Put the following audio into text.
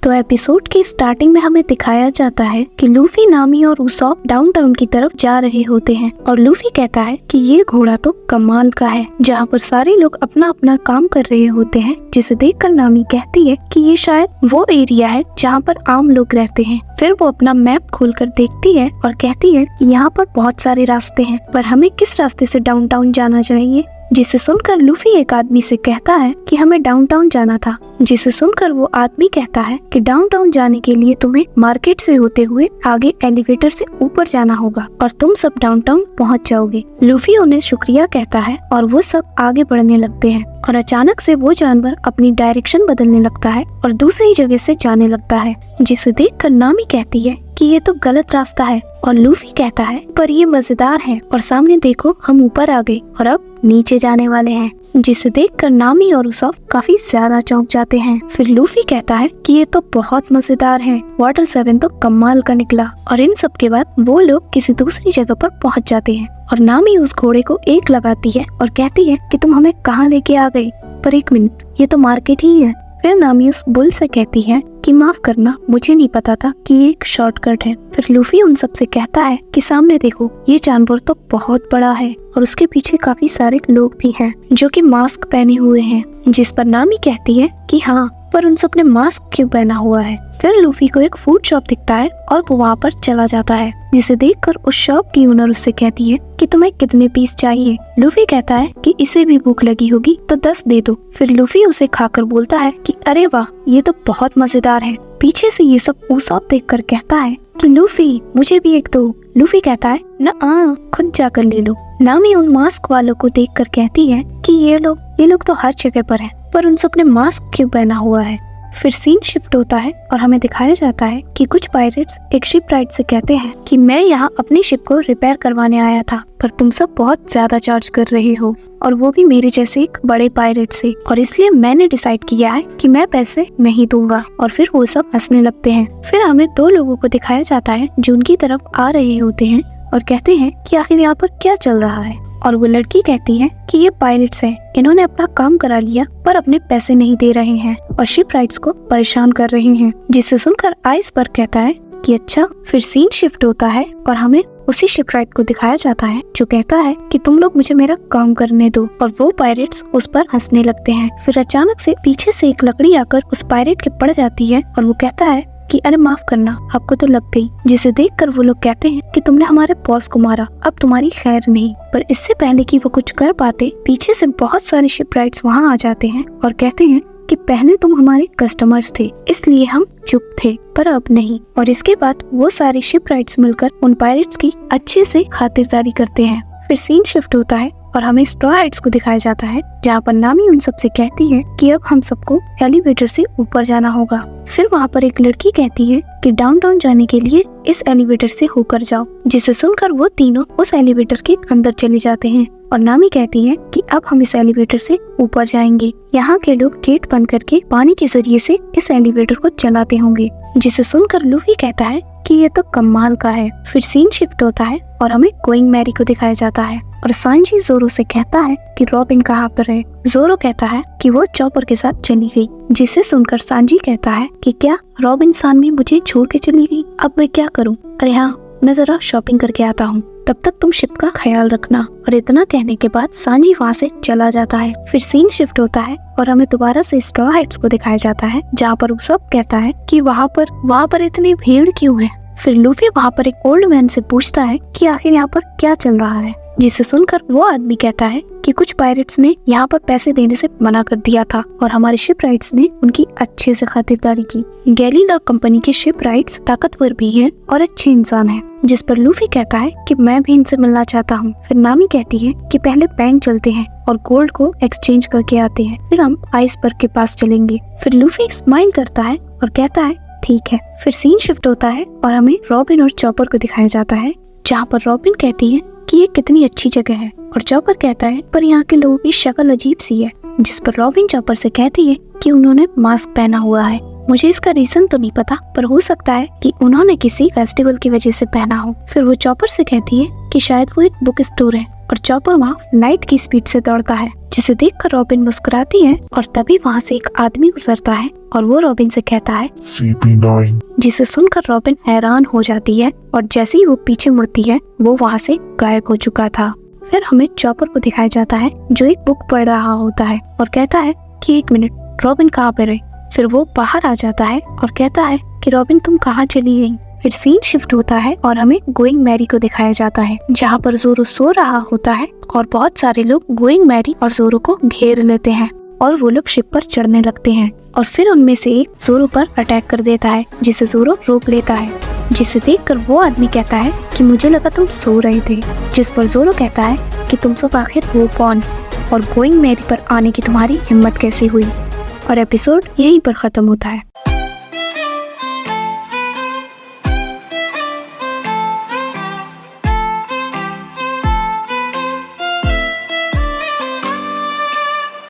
तो एपिसोड की स्टार्टिंग में हमें दिखाया जाता है कि लूफी, नामी और उसॉप डाउनटाउन की तरफ जा रहे होते हैं और लूफी कहता है कि ये घोड़ा तो कमाल का है, जहाँ पर सारे लोग अपना अपना काम कर रहे होते हैं, जिसे देखकर नामी कहती है कि ये शायद वो एरिया है जहाँ पर आम लोग रहते हैं। फिर वो अपना मैप खोलकर देखती है और कहती है कि यहाँ पर बहुत सारे रास्ते हैं, पर हमें किस रास्ते से डाउनटाउन जाना चाहिए। जिसे सुनकर लूफी एक आदमी से कहता है कि हमें डाउनटाउन जाना था। जिसे सुनकर वो आदमी कहता है कि डाउनटाउन जाने के लिए तुम्हें मार्केट से होते हुए आगे एलिवेटर से ऊपर जाना होगा और तुम सब डाउनटाउन पहुंच जाओगे। लूफी उन्हें शुक्रिया कहता है और वो सब आगे बढ़ने लगते हैं और अचानक से वो जानवर अपनी डायरेक्शन बदलने लगता है और दूसरी जगह से जाने लगता है। जिसे देखकर नामी कहती है कि ये तो गलत रास्ता है और लूफी कहता है पर ये मजेदार है और सामने देखो हम ऊपर आ गए और अब नीचे जाने वाले हैं। जिसे देखकर नामी और उसॉप काफी ज्यादा चौंक जाते हैं। फिर लूफी कहता है कि ये तो बहुत मजेदार है, वाटर 7 तो कमाल का निकला। और इन सब के बाद वो लोग किसी दूसरी जगह पर पहुंच जाते हैं और नामी उस घोड़े को एक लगाती है और कहती है कि तुम हमें कहाँ लेके आ गए, पर एक मिनट, ये तो मार्केट ही है। फिर नामी उस बुल से कहती है कि माफ करना, मुझे नहीं पता था कि ये एक शॉर्टकट है। फिर लूफी उन सब से कहता है कि सामने देखो, ये जानवर तो बहुत बड़ा है और उसके पीछे काफी सारे लोग भी हैं जो कि मास्क पहने हुए हैं। जिस पर नामी कहती है कि हाँ, पर उन सब ने मास्क क्यों पहना हुआ है। फिर लूफी को एक फूड शॉप दिखता है और वो वहाँ पर चला जाता है। जिसे देखकर उस शॉप की ओनर उससे कहती है कि तुम्हें कितने पीस चाहिए। लूफी कहता है कि इसे भी भूख लगी होगी तो 10 दे दो। फिर लूफी उसे खाकर बोलता है कि अरे वाह, ये तो बहुत मजेदार है। पीछे से ये सब उसॉप देखकर कहता है कि लूफी मुझे भी एक दो। लूफी कहता है न, खुद जाकर ले लो। नामी उन मास्क वालों को देखकर कहती है कि ये लोग तो हर जगह पर हैं, पर उन सब ने मास्क क्यों पहना हुआ है। फिर सीन शिफ्ट होता है और हमें दिखाया जाता है कि कुछ पायरेट्स एक शिप राइड से कहते हैं कि मैं यहाँ अपनी शिप को रिपेयर करवाने आया था, पर तुम सब बहुत ज्यादा चार्ज कर रहे हो और वो भी मेरे जैसे एक बड़े पायरेट से, और इसलिए मैंने डिसाइड किया है कि मैं पैसे नहीं दूंगा। और फिर वो सब हंसने लगते हैं। फिर हमें 2 लोगों को दिखाया जाता है जो उनकी तरफ आ रहे होते हैं और कहते हैं कि आखिर यहाँ पर क्या चल रहा है। और वो लड़की कहती है कि ये पायरेट्स हैं, इन्होंने अपना काम करा लिया पर अपने पैसे नहीं दे रहे हैं और शिप राइड्स को परेशान कर रहे हैं। जिसे सुनकर आइसबर्ग कहता है कि अच्छा। फिर सीन शिफ्ट होता है और हमें उसी शिप राइड को दिखाया जाता है जो कहता है कि तुम लोग मुझे मेरा काम करने दो, और वो पायरेट्स उस पर हंसने लगते हैं। फिर अचानक से पीछे से एक लकड़ी आकर उस पायरेट के पड़ जाती है और वो कहता है कि अरे माफ करना, आपको तो लग गई। जिसे देखकर वो लोग कहते हैं कि तुमने हमारे बॉस को मारा, अब तुम्हारी खैर नहीं। पर इससे पहले कि वो कुछ कर पाते, पीछे से बहुत सारे शिप राइड्स वहाँ आ जाते हैं और कहते हैं कि पहले तुम हमारे कस्टमर्स थे, इसलिए हम चुप थे, पर अब नहीं। और इसके बाद वो सारे शिप राइड्स मिलकर उन पायरेट्स की अच्छे से खातिरदारी करते हैं। फिर सीन शिफ्ट होता है और हमें स्ट्रॉ हाइट्स को दिखाया जाता है, जहाँ पर नामी उन सब से कहती है कि अब हम सबको एलिवेटर से ऊपर जाना होगा। फिर वहाँ पर एक लड़की कहती है कि डाउनटाउन जाने के लिए इस एलिवेटर से होकर जाओ। जिसे सुनकर वो तीनों उस एलिवेटर के अंदर चले जाते हैं और नामी कहती है कि अब हम इस एलिवेटर से ऊपर जाएंगे। यहाँ के लोग गेट बंद करके पानी के जरिए से इस एलिवेटर को चलाते होंगे। जिसे सुनकर लूफी कहता है कि ये तो कमाल का है। फिर सीन शिफ्ट होता है और हमें गोइंग मैरी को दिखाया जाता है और सांजी जोरो से कहता है कि रॉबिन कहाँ पर है। जोरो कहता है कि वो चॉपर के साथ चली गई। जिसे सुनकर सांजी कहता है कि क्या रॉबिन सान भी मुझे छोड़ के चली गई, अब मैं क्या करूँ। अरे हाँ, मैं जरा शॉपिंग करके आता हूँ, तब तक तुम शिप का ख्याल रखना। और इतना कहने के बाद सांजी वहाँ से चला जाता है। फिर सीन शिफ्ट होता है और हमें दोबारा से स्ट्रॉ हाइट्स को दिखाया जाता है, जहाँ पर उसॉप कहता है कि वहाँ पर इतनी भीड़ क्यों है। फिर लूफी वहाँ पर एक ओल्ड मैन से पूछता है कि आखिर यहाँ पर क्या चल रहा है। जिसे सुनकर वो आदमी कहता है कि कुछ पायरेट्स ने यहाँ पर पैसे देने से मना कर दिया था और हमारे शिप राइट्स ने उनकी अच्छे से खातिरदारी की। गैलीलॉ कंपनी के शिप राइट्स ताकतवर भी हैं और अच्छे इंसान हैं। जिस पर लूफी कहता है कि मैं भी इनसे मिलना चाहता हूँ। फिर नामी कहती है कि पहले बैंक चलते हैं और गोल्ड को एक्सचेंज करके आते हैं, फिर हम आइसबर्ग के पास चलेंगे। फिर लूफी स्माइल करता है और कहता है ठीक है। फिर सीन शिफ्ट होता है और हमें रॉबिन और चॉपर को दिखाया जाता है, जहाँ पर रॉबिन कहती है कि ये कितनी अच्छी जगह है और चॉपर कहता है पर यहाँ के लोगों की शक्ल अजीब सी है। जिस पर रॉबिन चॉपर से कहती है कि उन्होंने मास्क पहना हुआ है। मुझे इसका रीजन तो नहीं पता, पर हो सकता है कि उन्होंने किसी फेस्टिवल की वजह से पहना हो। फिर वो चॉपर से कहती है कि शायद वो एक बुक स्टोर है और चॉपर वहाँ लाइट की स्पीड से दौड़ता है, जिसे देखकर रॉबिन मुस्कुराती है और तभी वहाँ से एक आदमी गुजरता है और वो रॉबिन से कहता है CP9। जिसे सुनकर रॉबिन हैरान हो जाती है और जैसे ही वो पीछे मुड़ती है वो वहाँ से गायब हो चुका था। फिर हमें चॉपर को दिखाया जाता है जो एक बुक पढ़ रहा होता है और कहता है कि 1 मिनट, रॉबिन कहाँ पे रही। फिर वो बाहर आ जाता है और कहता है कि रॉबिन तुम कहाँ चली गई। फिर सीन शिफ्ट होता है और हमें गोइंग मैरी को दिखाया जाता है, जहाँ पर जोरो सो रहा होता है और बहुत सारे लोग गोइंग मैरी और जोरो को घेर लेते हैं और वो लोग शिप पर चढ़ने लगते हैं और फिर उनमें से एक जोरो पर अटैक कर देता है, जिसे जोरो रोक लेता है, जिसे देखकर वो आदमी कहता है कि मुझे लगा तुम सो रहे थे। जिस पर जोरो कहता है कि तुम सब आखिर हो कौन और गोइंग मैरी पर आने की तुम्हारी हिम्मत कैसे हुई। और एपिसोड यहीं पर खत्म होता है।